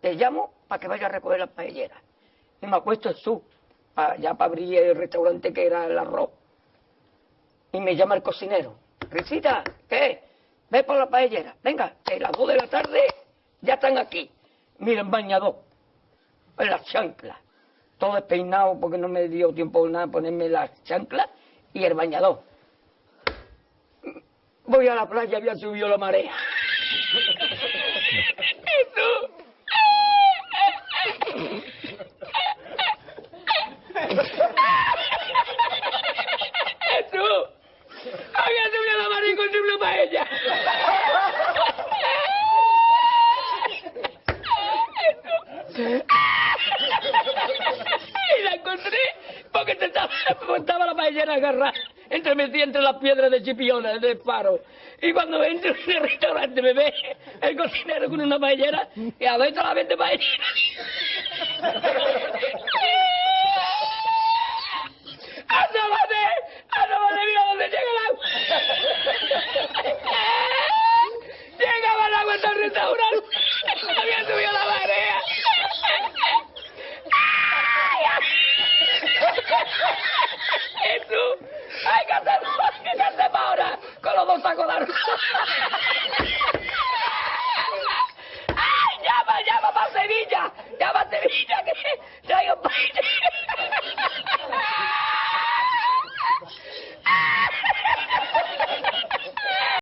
te llamo para que vayas a recoger las paelleras. Y me acuesto en su, ya para abrir el restaurante que era el arroz. Y me llama el cocinero. Risita, ¿qué? Ve por la paellera. Venga, que a las 2 de la tarde ya están aquí. Miren, bañador, en las chanclas. Todo despeinado porque no me dio tiempo nada ponerme las chanclas y el bañador. Voy a la playa, había subido la marea. Jesús. Jesús. Había subido la marea y encontré una paella. Y la encontré porque estaba la paellera agarrada metida entre las piedras de Chipiona, del faro. Y cuando entro en el restaurante me ve el cocinero con una paellera y adentro la vende paellera. ¡Asómate, mira dónde llega el agua! Llegaba el agua hasta el restaurante. Había subido la marea. Jesús, hay que hacer ahora con los 2 sacos de arroz.